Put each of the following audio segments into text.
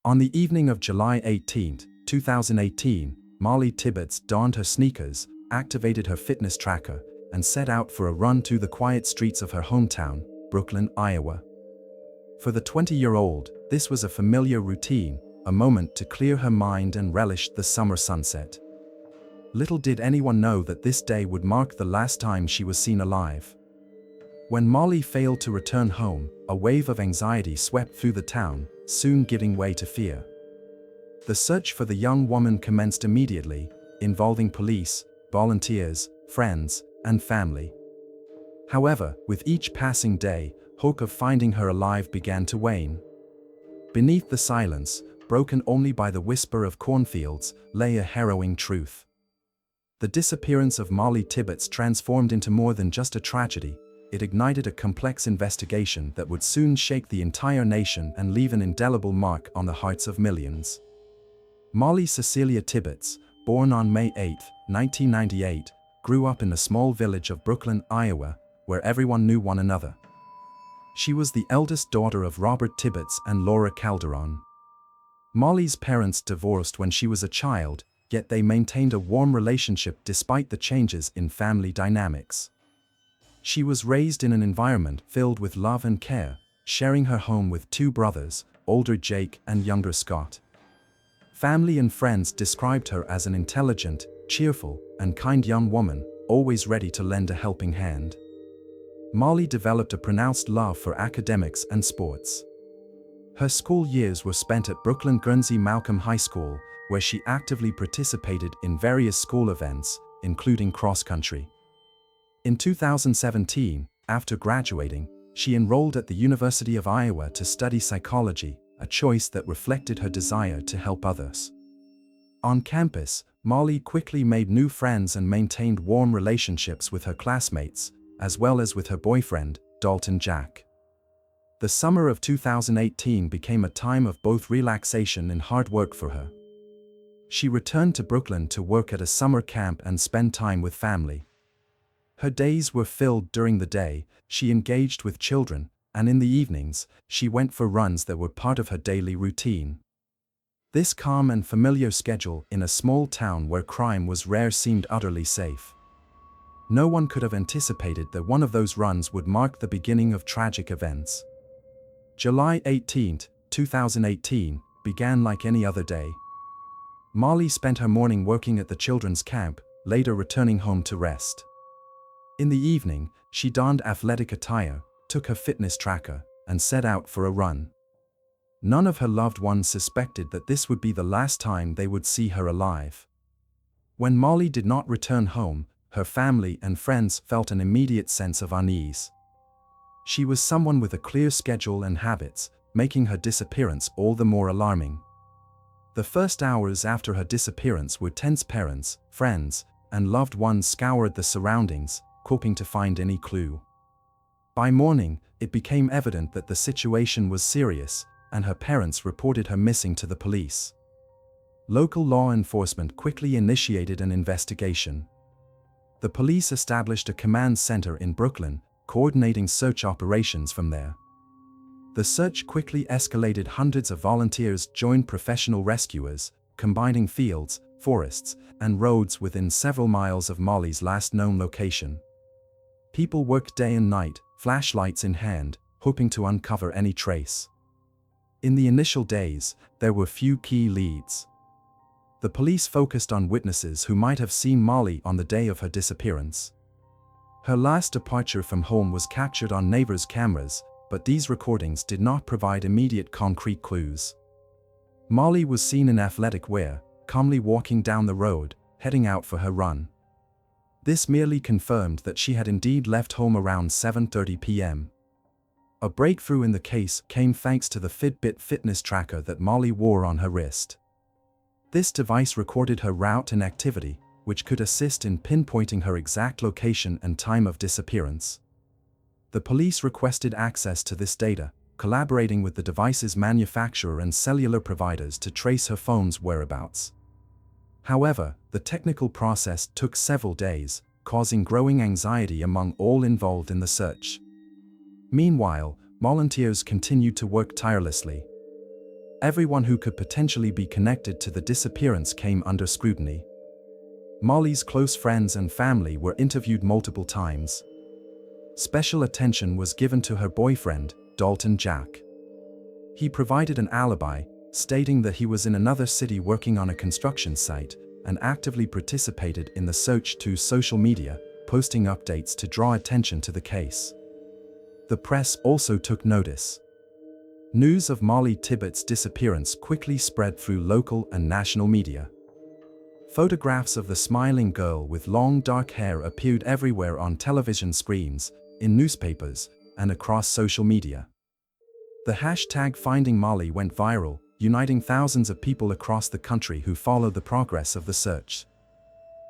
On the evening of July 18, 2018, Mollie Tibbetts donned her sneakers, activated her fitness tracker, and set out for a run through the quiet streets of her hometown, Brooklyn, Iowa. For the 20-year-old, this was a familiar routine, a moment to clear her mind and relish the summer sunset. Little did anyone know that this day would mark the last time she was seen alive. When Mollie failed to return home, a wave of anxiety swept through the town, soon giving way to fear. The search for the young woman commenced immediately, involving police, volunteers, friends, and family. However, with each passing day, hope of finding her alive began to wane. Beneath the silence, broken only by the whisper of cornfields, lay a harrowing truth. The disappearance of Mollie Tibbetts transformed into more than just a tragedy. It ignited a complex investigation that would soon shake the entire nation and leave an indelible mark on the hearts of millions. Mollie Cecilia Tibbetts, born on May 8, 1998, grew up in the small village of Brooklyn, Iowa, where everyone knew one another. She was the eldest daughter of Robert Tibbetts and Laura Calderon. Mollie's parents divorced when she was a child, yet they maintained a warm relationship despite the changes in family dynamics. She was raised in an environment filled with love and care, sharing her home with two brothers, older Jake and younger Scott. Family and friends described her as an intelligent, cheerful, and kind young woman, always ready to lend a helping hand. Mollie developed a pronounced love for academics and sports. Her school years were spent at Brooklyn Guernsey Malcolm High School, where she actively participated in various school events, including cross-country. In 2017, after graduating, she enrolled at the University of Iowa to study psychology, a choice that reflected her desire to help others. On campus, Mollie quickly made new friends and maintained warm relationships with her classmates, as well as with her boyfriend, Dalton Jack. The summer of 2018 became a time of both relaxation and hard work for her. She returned to Brooklyn to work at a summer camp and spend time with family. Her days were filled. During the day, she engaged with children, and in the evenings, she went for runs that were part of her daily routine. This calm and familiar schedule in a small town where crime was rare seemed utterly safe. No one could have anticipated that one of those runs would mark the beginning of tragic events. July 18, 2018, began like any other day. Mollie spent her morning working at the children's camp, later returning home to rest. In the evening, she donned athletic attire, took her fitness tracker, and set out for a run. None of her loved ones suspected that this would be the last time they would see her alive. When Mollie did not return home, her family and friends felt an immediate sense of unease. She was someone with a clear schedule and habits, making her disappearance all the more alarming. The first hours after her disappearance were tense. Parents, friends, and loved ones scoured the surroundings, hoping to find any clue. By morning, it became evident that the situation was serious, and her parents reported her missing to the police. Local law enforcement quickly initiated an investigation. The police established a command center in Brooklyn, coordinating search operations from there. The search quickly escalated. Hundreds of volunteers joined professional rescuers, combining fields, forests, and roads within several miles of Mollie's last known location. People worked day and night, flashlights in hand, hoping to uncover any trace. In the initial days, there were few key leads. The police focused on witnesses who might have seen Mollie on the day of her disappearance. Her last departure from home was captured on neighbors' cameras, but these recordings did not provide immediate concrete clues. Mollie was seen in athletic wear, calmly walking down the road, heading out for her run. This merely confirmed that she had indeed left home around 7:30 p.m. A breakthrough in the case came thanks to the Fitbit fitness tracker that Mollie wore on her wrist. This device recorded her route and activity, which could assist in pinpointing her exact location and time of disappearance. The police requested access to this data, collaborating with the device's manufacturer and cellular providers to trace her phone's whereabouts. However, the technical process took several days, causing growing anxiety among all involved in the search. Meanwhile, volunteers continued to work tirelessly. Everyone who could potentially be connected to the disappearance came under scrutiny. Mollie's close friends and family were interviewed multiple times. Special attention was given to her boyfriend, Dalton Jack. He provided an alibi, stating that he was in another city working on a construction site, and actively participated in the search to social media, posting updates to draw attention to the case. The press also took notice. News of Mollie Tibbetts' disappearance quickly spread through local and national media. Photographs of the smiling girl with long dark hair appeared everywhere on television screens, in newspapers, and across social media. The hashtag Finding Mollie went viral, uniting thousands of people across the country who followed the progress of the search.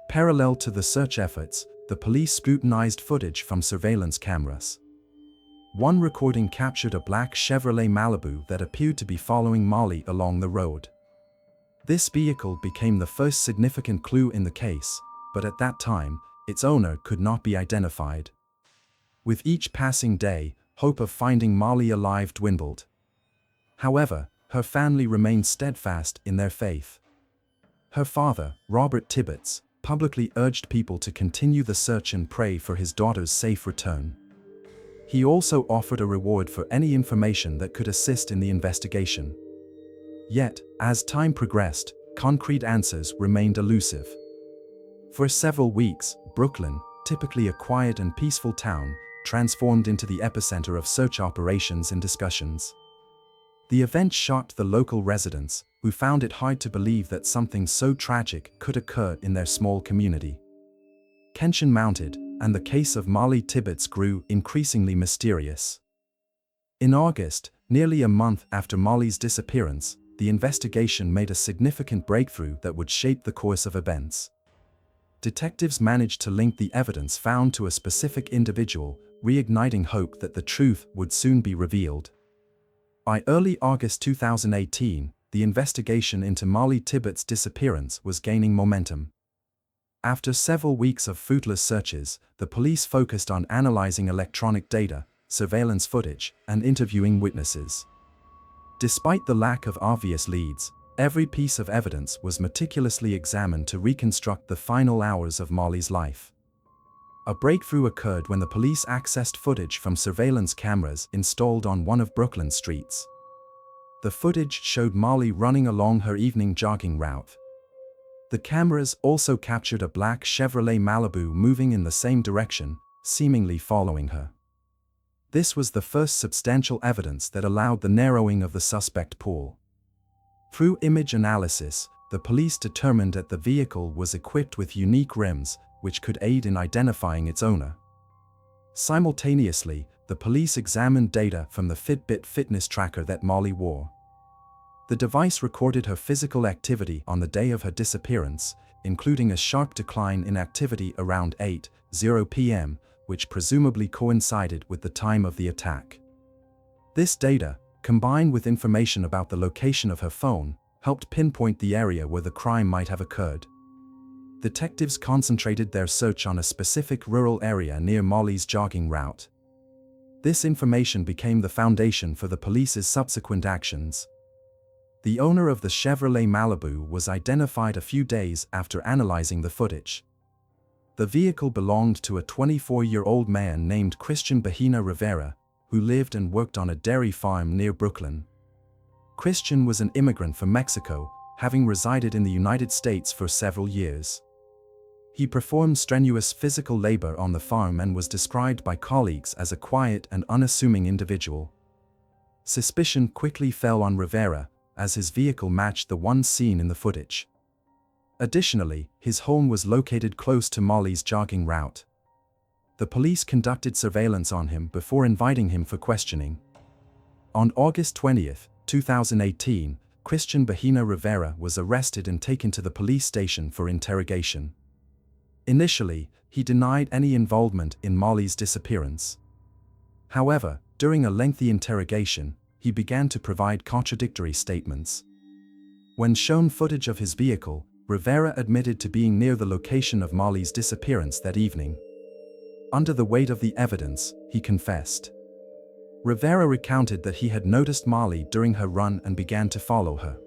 Parallel to the search efforts, the police scrutinized footage from surveillance cameras. One recording captured a black Chevrolet Malibu that appeared to be following Mollie along the road. This vehicle became the first significant clue in the case, but at that time, its owner could not be identified. With each passing day, hope of finding Mollie alive dwindled. However, her family remained steadfast in their faith. Her father, Robert Tibbetts, publicly urged people to continue the search and pray for his daughter's safe return. He also offered a reward for any information that could assist in the investigation. Yet, as time progressed, concrete answers remained elusive. For several weeks, Brooklyn, typically a quiet and peaceful town, transformed into the epicenter of search operations and discussions. The event shocked the local residents, who found it hard to believe that something so tragic could occur in their small community. Tension mounted, and the case of Mollie Tibbetts grew increasingly mysterious. In August, nearly a month after Mollie's disappearance, the investigation made a significant breakthrough that would shape the course of events. Detectives managed to link the evidence found to a specific individual, reigniting hope that the truth would soon be revealed. By early August 2018, the investigation into Mollie Tibbetts' disappearance was gaining momentum. After several weeks of fruitless searches, the police focused on analyzing electronic data, surveillance footage, and interviewing witnesses. Despite the lack of obvious leads, every piece of evidence was meticulously examined to reconstruct the final hours of Mollie's life. A breakthrough occurred when the police accessed footage from surveillance cameras installed on one of Brooklyn's streets. The footage showed Mollie running along her evening jogging route. The cameras also captured a black Chevrolet Malibu moving in the same direction, seemingly following her. This was the first substantial evidence that allowed the narrowing of the suspect pool. Through image analysis, the police determined that the vehicle was equipped with unique rims, which could aid in identifying its owner. Simultaneously, the police examined data from the Fitbit fitness tracker that Mollie wore. The device recorded her physical activity on the day of her disappearance, including a sharp decline in activity around 8:00 p.m., which presumably coincided with the time of the attack. This data, combined with information about the location of her phone, helped pinpoint the area where the crime might have occurred. Detectives concentrated their search on a specific rural area near Mollie's jogging route. This information became the foundation for the police's subsequent actions. The owner of the Chevrolet Malibu was identified a few days after analyzing the footage. The vehicle belonged to a 24-year-old man named Christian Bahena Rivera, who lived and worked on a dairy farm near Brooklyn. Christian was an immigrant from Mexico, having resided in the United States for several years. He performed strenuous physical labor on the farm and was described by colleagues as a quiet and unassuming individual. Suspicion quickly fell on Rivera, as his vehicle matched the one seen in the footage. Additionally, his home was located close to Mollie's jogging route. The police conducted surveillance on him before inviting him for questioning. On August 20, 2018, Christian Bahena Rivera was arrested and taken to the police station for interrogation. Initially, he denied any involvement in Mollie's disappearance. However, during a lengthy interrogation, he began to provide contradictory statements. When shown footage of his vehicle, Rivera admitted to being near the location of Mollie's disappearance that evening. Under the weight of the evidence, he confessed. Rivera recounted that he had noticed Mollie during her run and began to follow her.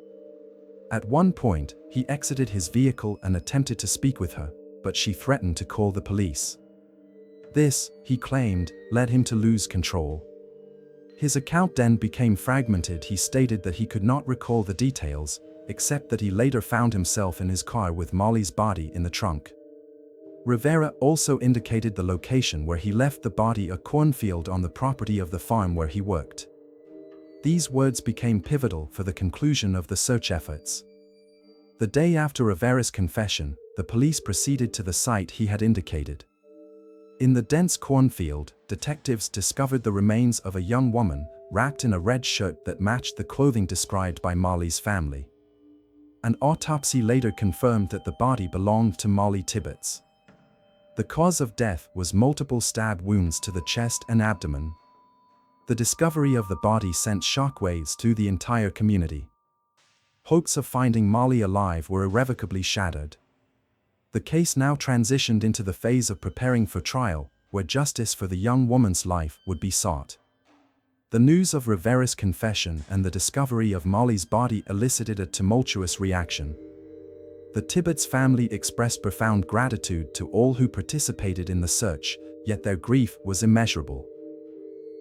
At one point, he exited his vehicle and attempted to speak with her, but she threatened to call the police. This, he claimed, led him to lose control. His account then became fragmented. He stated that he could not recall the details, except that he later found himself in his car with Mollie's body in the trunk. Rivera also indicated the location where he left the body, a cornfield on the property of the farm where he worked. These words became pivotal for the conclusion of the search efforts. The day after Rivera's confession, the police proceeded to the site he had indicated. In the dense cornfield, detectives discovered the remains of a young woman, wrapped in a red shirt that matched the clothing described by Mollie's family. An autopsy later confirmed that the body belonged to Mollie Tibbetts. The cause of death was multiple stab wounds to the chest and abdomen. The discovery of the body sent shockwaves through the entire community. Hopes of finding Mollie alive were irrevocably shattered. The case now transitioned into the phase of preparing for trial, where justice for the young woman's life would be sought. The news of Rivera's confession and the discovery of Mollie's body elicited a tumultuous reaction. The Tibbetts family expressed profound gratitude to all who participated in the search, yet their grief was immeasurable.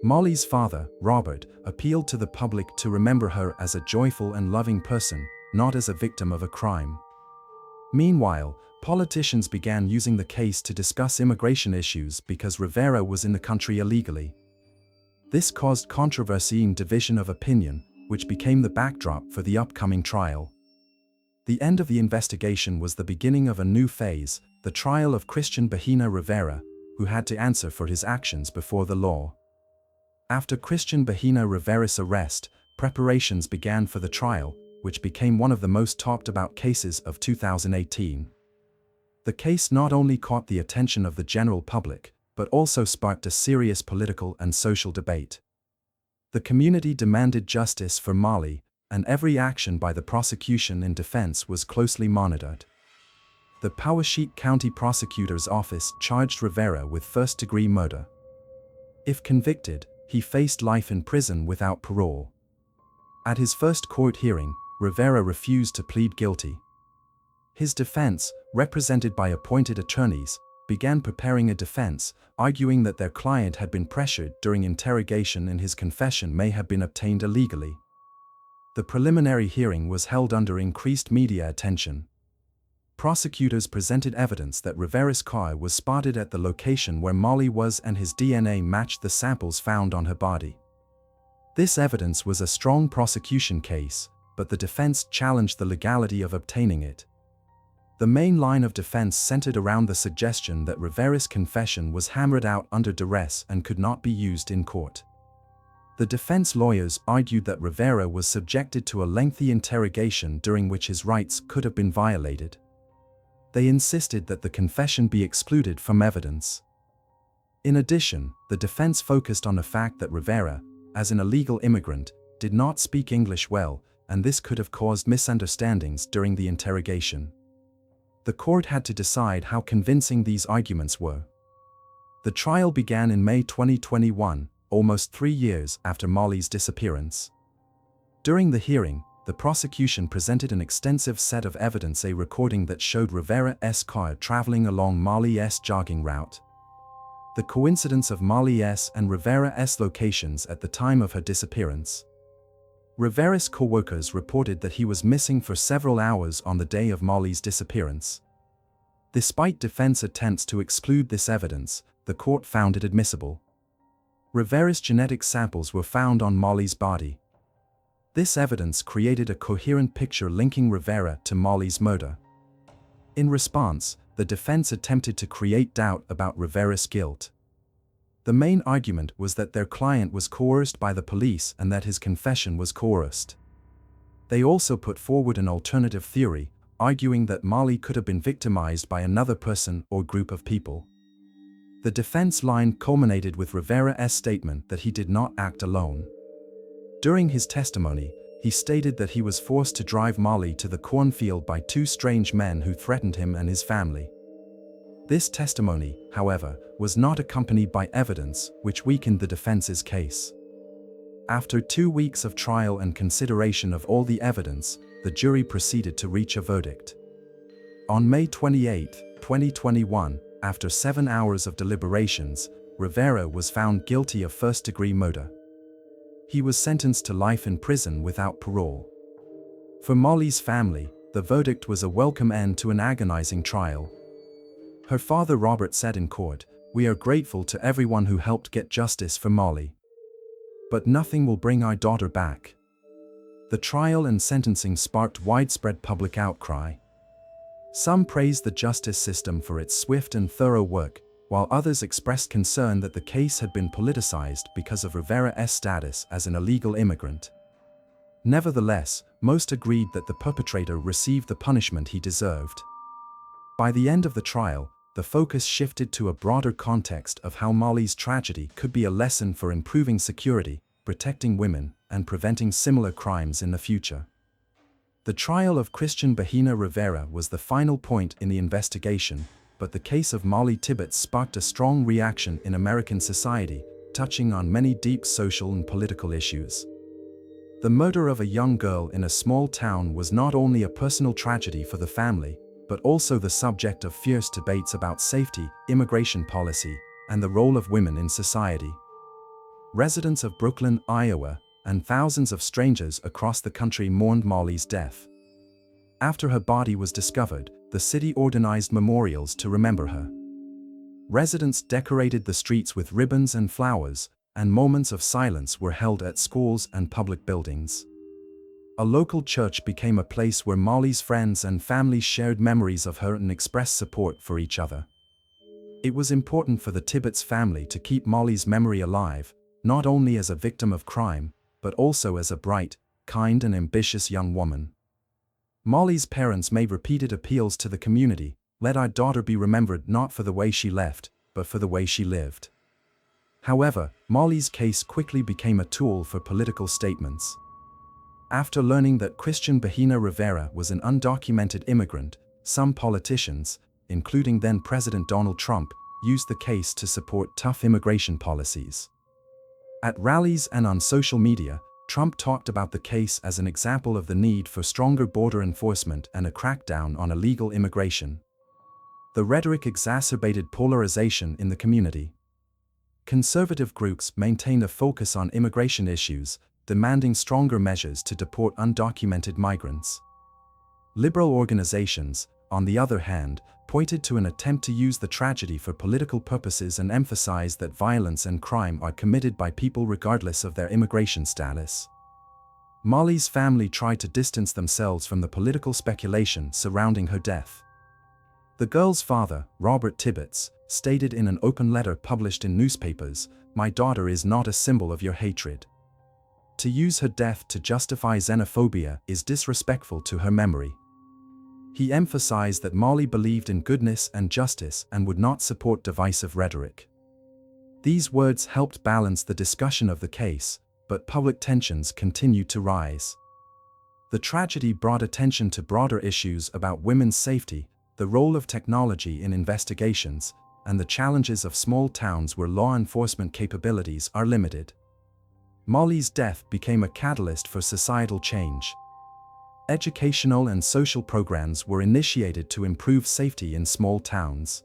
Mollie's father, Robert, appealed to the public to remember her as a joyful and loving person, not as a victim of a crime. Meanwhile, politicians began using the case to discuss immigration issues because Rivera was in the country illegally. This caused controversy and division of opinion, which became the backdrop for the upcoming trial. The end of the investigation was the beginning of a new phase, the trial of Christian Bahena Rivera, who had to answer for his actions before the law. After Christian Bahena Rivera's arrest, preparations began for the trial, which became one of the most talked about cases of 2018. The case not only caught the attention of the general public, but also sparked a serious political and social debate. The community demanded justice for Mollie, and every action by the prosecution in defense was closely monitored. The Poweshiek County Prosecutor's Office charged Rivera with first-degree murder. If convicted, he faced life in prison without parole. At his first court hearing, Rivera refused to plead guilty. His defense, represented by appointed attorneys, began preparing a defense, arguing that their client had been pressured during interrogation and his confession may have been obtained illegally. The preliminary hearing was held under increased media attention. Prosecutors presented evidence that Rivera's car was spotted at the location where Mollie was and his DNA matched the samples found on her body. This evidence was a strong prosecution case, but the defense challenged the legality of obtaining it. The main line of defense centered around the suggestion that Rivera's confession was hammered out under duress and could not be used in court. The defense lawyers argued that Rivera was subjected to a lengthy interrogation during which his rights could have been violated. They insisted that the confession be excluded from evidence. In addition, the defense focused on the fact that Rivera, as an illegal immigrant, did not speak English well, and this could have caused misunderstandings during the interrogation. The court had to decide how convincing these arguments were. The trial began in May 2021, almost 3 years after Mollie's disappearance. During the hearing, the prosecution presented an extensive set of evidence, a recording that showed Rivera's car traveling along Mollie's jogging route. The coincidence of Mollie's and Rivera's locations at the time of her disappearance. Rivera's co-workers reported that he was missing for several hours on the day of Mollie's disappearance. Despite defense attempts to exclude this evidence, the court found it admissible. Rivera's genetic samples were found on Mollie's body. This evidence created a coherent picture linking Rivera to Mollie's murder. In response, the defense attempted to create doubt about Rivera's guilt. The main argument was that their client was coerced by the police and that his confession was coerced. They also put forward an alternative theory, arguing that Mollie could have been victimized by another person or group of people. The defense line culminated with Rivera's statement that he did not act alone. During his testimony, he stated that he was forced to drive Mollie to the cornfield by 2 strange men who threatened him and his family. This testimony, however, was not accompanied by evidence, which weakened the defense's case. After 2 weeks of trial and consideration of all the evidence, the jury proceeded to reach a verdict. On May 28, 2021, after 7 hours of deliberations, Rivera was found guilty of first-degree murder. He was sentenced to life in prison without parole. For Mollie's family, the verdict was a welcome end to an agonizing trial. Her father Robert said in court, "We are grateful to everyone who helped get justice for Mollie. But nothing will bring our daughter back." The trial and sentencing sparked widespread public outcry. Some praised the justice system for its swift and thorough work, while others expressed concern that the case had been politicized because of Rivera's status as an illegal immigrant. Nevertheless, most agreed that the perpetrator received the punishment he deserved. By the end of the trial, the focus shifted to a broader context of how Mollie's tragedy could be a lesson for improving security, protecting women, and preventing similar crimes in the future. The trial of Christian Bahina Rivera was the final point in the investigation, but the case of Mollie Tibbetts sparked a strong reaction in American society, touching on many deep social and political issues. The murder of a young girl in a small town was not only a personal tragedy for the family, but also the subject of fierce debates about safety, immigration policy, and the role of women in society. Residents of Brooklyn, Iowa, and thousands of strangers across the country mourned Mollie's death. After her body was discovered, the city organized memorials to remember her. Residents decorated the streets with ribbons and flowers, and moments of silence were held at schools and public buildings. A local church became a place where Mollie's friends and family shared memories of her and expressed support for each other. It was important for the Tibbetts family to keep Mollie's memory alive, not only as a victim of crime, but also as a bright, kind and ambitious young woman. Mollie's parents made repeated appeals to the community, "Let our daughter be remembered not for the way she left, but for the way she lived." However, Mollie's case quickly became a tool for political statements. After learning that Christian Bahina Rivera was an undocumented immigrant, some politicians, including then-President Donald Trump, used the case to support tough immigration policies. At rallies and on social media, Trump talked about the case as an example of the need for stronger border enforcement and a crackdown on illegal immigration. The rhetoric exacerbated polarization in the community. Conservative groups maintained a focus on immigration issues, demanding stronger measures to deport undocumented migrants. Liberal organizations, on the other hand, pointed to an attempt to use the tragedy for political purposes and emphasized that violence and crime are committed by people regardless of their immigration status. Mollie's family tried to distance themselves from the political speculation surrounding her death. The girl's father, Robert Tibbetts, stated in an open letter published in newspapers, "My daughter is not a symbol of your hatred. To use her death to justify xenophobia is disrespectful to her memory." He emphasized that Mollie believed in goodness and justice and would not support divisive rhetoric. These words helped balance the discussion of the case, but public tensions continued to rise. The tragedy brought attention to broader issues about women's safety, the role of technology in investigations, and the challenges of small towns where law enforcement capabilities are limited. Mollie's death became a catalyst for societal change. Educational and social programs were initiated to improve safety in small towns.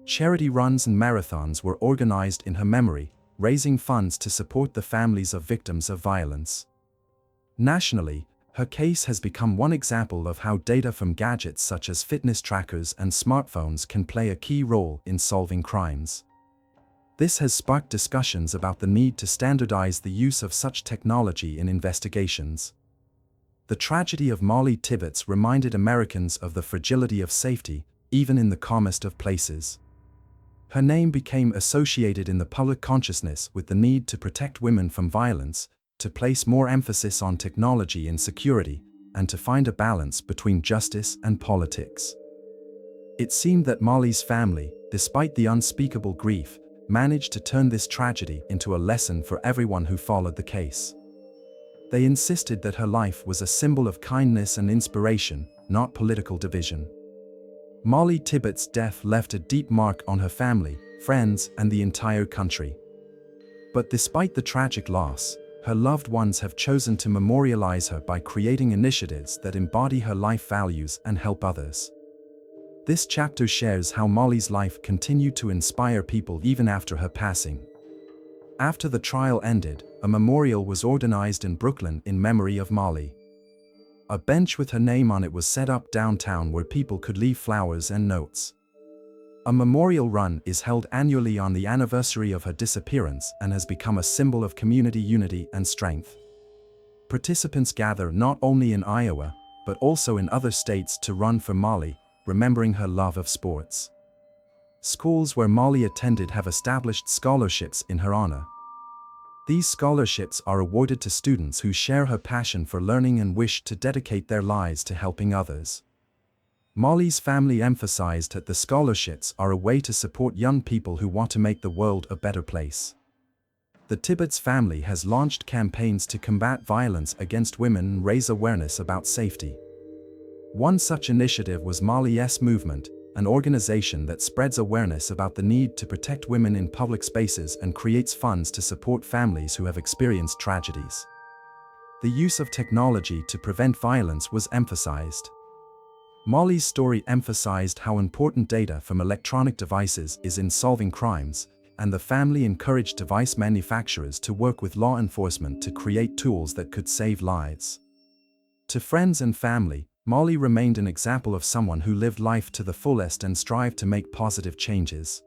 Charity runs and marathons were organized in her memory, raising funds to support the families of victims of violence. Nationally, her case has become one example of how data from gadgets such as fitness trackers and smartphones can play a key role in solving crimes. This has sparked discussions about the need to standardize the use of such technology in investigations. The tragedy of Mollie Tibbetts reminded Americans of the fragility of safety, even in the calmest of places. Her name became associated in the public consciousness with the need to protect women from violence, to place more emphasis on technology and security, and to find a balance between justice and politics. It seemed that Mollie's family, despite the unspeakable grief, managed to turn this tragedy into a lesson for everyone who followed the case. They insisted that her life was a symbol of kindness and inspiration, not political division. Mollie Tibbetts' death left a deep mark on her family, friends, and the entire country. But despite the tragic loss, her loved ones have chosen to memorialize her by creating initiatives that embody her life values and help others. This chapter shares how Mollie's life continued to inspire people even after her passing. After the trial ended, a memorial was organized in Brooklyn in memory of Mollie. A bench with her name on it was set up downtown where people could leave flowers and notes. A memorial run is held annually on the anniversary of her disappearance and has become a symbol of community unity and strength. Participants gather not only in Iowa, but also in other states to run for Mollie, remembering her love of sports. Schools where Mollie attended have established scholarships in her honor. These scholarships are awarded to students who share her passion for learning and wish to dedicate their lives to helping others. Mollie's family emphasized that the scholarships are a way to support young people who want to make the world a better place. The Tibbetts family has launched campaigns to combat violence against women and raise awareness about safety. One such initiative was Mollie's Movement, an organization that spreads awareness about the need to protect women in public spaces and creates funds to support families who have experienced tragedies. The use of technology to prevent violence was emphasized. Mollie's story emphasized how important data from electronic devices is in solving crimes, and the family encouraged device manufacturers to work with law enforcement to create tools that could save lives. To friends and family, Mollie remained an example of someone who lived life to the fullest and strived to make positive changes.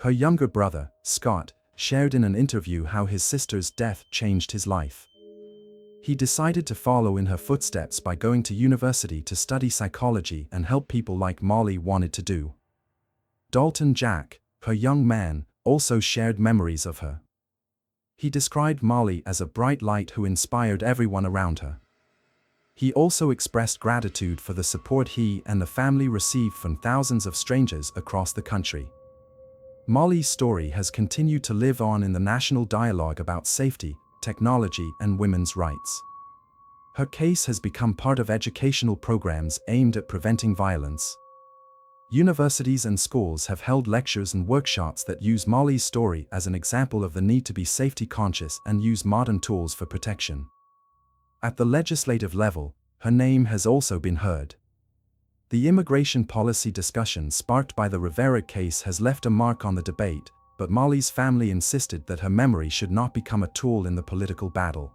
Her younger brother, Scott, shared in an interview how his sister's death changed his life. He decided to follow in her footsteps by going to university to study psychology and help people like Mollie wanted to do. Dalton Jack, her young man, also shared memories of her. He described Mollie as a bright light who inspired everyone around her. He also expressed gratitude for the support he and the family received from thousands of strangers across the country. Mollie's story has continued to live on in the national dialogue about safety, technology, and women's rights. Her case has become part of educational programs aimed at preventing violence. Universities and schools have held lectures and workshops that use Mollie's story as an example of the need to be safety conscious and use modern tools for protection. At the legislative level, her name has also been heard. The immigration policy discussion sparked by the Rivera case has left a mark on the debate, but Mollie's family insisted that her memory should not become a tool in the political battle.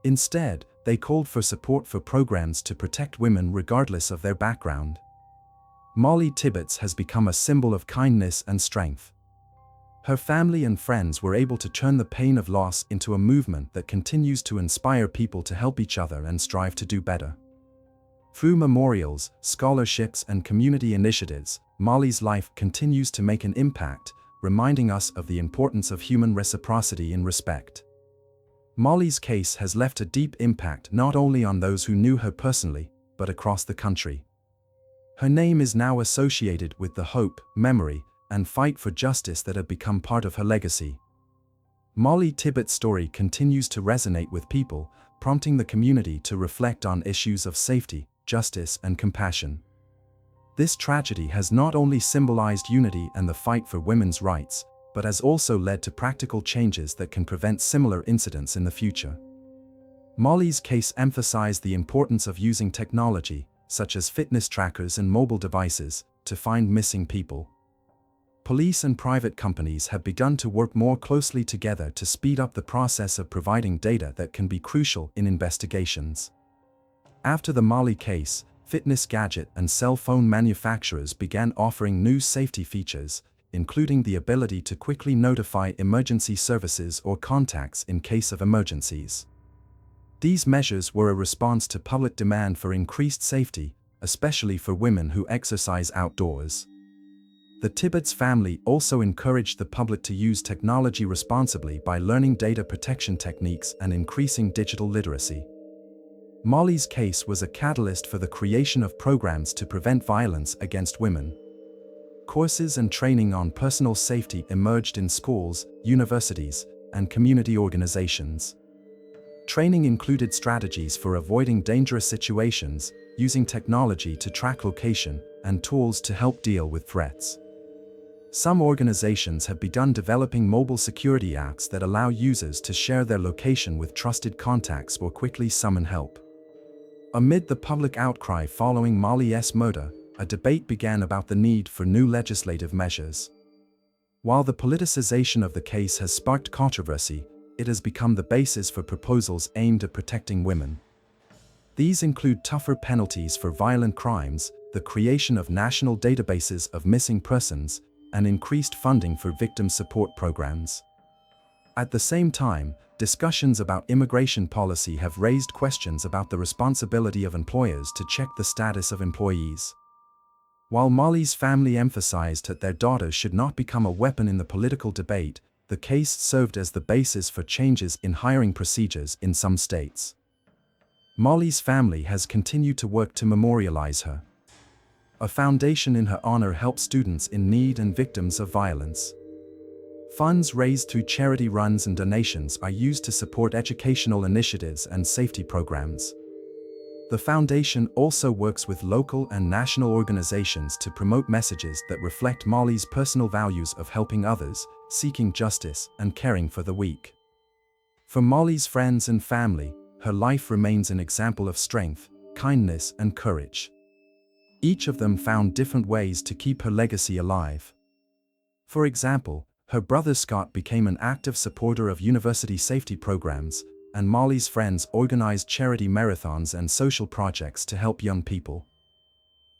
Instead, they called for support for programs to protect women regardless of their background. Mollie Tibbetts has become a symbol of kindness and strength. Her family and friends were able to turn the pain of loss into a movement that continues to inspire people to help each other and strive to do better. Through memorials, scholarships, and community initiatives, Mollie's life continues to make an impact, reminding us of the importance of human reciprocity and respect. Mollie's case has left a deep impact not only on those who knew her personally, but across the country. Her name is now associated with the hope, memory, and fight for justice that have become part of her legacy. Mollie Tibbetts' story continues to resonate with people, prompting the community to reflect on issues of safety, justice, and compassion. This tragedy has not only symbolized unity and the fight for women's rights, but has also led to practical changes that can prevent similar incidents in the future. Mollie's case emphasized the importance of using technology, such as fitness trackers and mobile devices, to find missing people. Police and private companies have begun to work more closely together to speed up the process of providing data that can be crucial in investigations. After the Mollie case, fitness gadget and cell phone manufacturers began offering new safety features, including the ability to quickly notify emergency services or contacts in case of emergencies. These measures were a response to public demand for increased safety, especially for women who exercise outdoors. The Tibbetts family also encouraged the public to use technology responsibly by learning data protection techniques and increasing digital literacy. Mollie's case was a catalyst for the creation of programs to prevent violence against women. Courses and training on personal safety emerged in schools, universities, and community organizations. Training included strategies for avoiding dangerous situations, using technology to track location, and tools to help deal with threats. Some organizations have begun developing mobile security apps that allow users to share their location with trusted contacts or quickly summon help. Amid the public outcry following Mollie's murder, a debate began about the need for new legislative measures. While the politicization of the case has sparked controversy, it has become the basis for proposals aimed at protecting women. These include tougher penalties for violent crimes, the creation of national databases of missing persons, and increased funding for victim support programs. At the same time, discussions about immigration policy have raised questions about the responsibility of employers to check the status of employees. While Mollie's family emphasized that their daughter should not become a weapon in the political debate, the case served as the basis for changes in hiring procedures in some states. Mollie's family has continued to work to memorialize her. A foundation in her honor helps students in need and victims of violence. Funds raised through charity runs and donations are used to support educational initiatives and safety programs. The foundation also works with local and national organizations to promote messages that reflect Mollie's personal values of helping others, seeking justice, and caring for the weak. For Mollie's friends and family, her life remains an example of strength, kindness, and courage. Each of them found different ways to keep her legacy alive. For example, her brother Scott became an active supporter of university safety programs, and Mollie's friends organized charity marathons and social projects to help young people.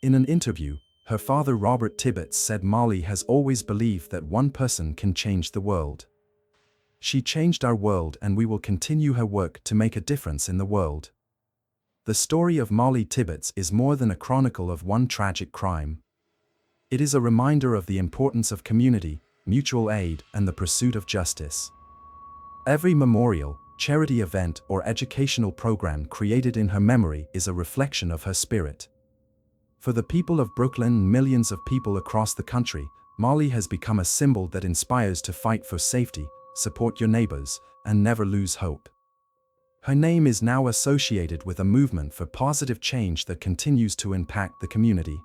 In an interview, her father Robert Tibbetts said Mollie has always believed that one person can change the world. She changed our world, and we will continue her work to make a difference in the world. The story of Mollie Tibbetts is more than a chronicle of one tragic crime. It is a reminder of the importance of community, mutual aid, and the pursuit of justice. Every memorial, charity event, or educational program created in her memory is a reflection of her spirit. For the people of Brooklyn and millions of people across the country, Mollie has become a symbol that inspires to fight for safety, support your neighbors, and never lose hope. Her name is now associated with a movement for positive change that continues to impact the community.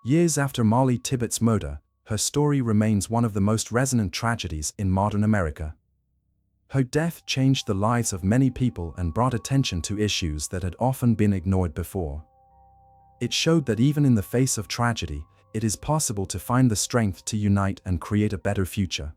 Years after Mollie Tibbetts' murder, her story remains one of the most resonant tragedies in modern America. Her death changed the lives of many people and brought attention to issues that had often been ignored before. It showed that even in the face of tragedy, it is possible to find the strength to unite and create a better future.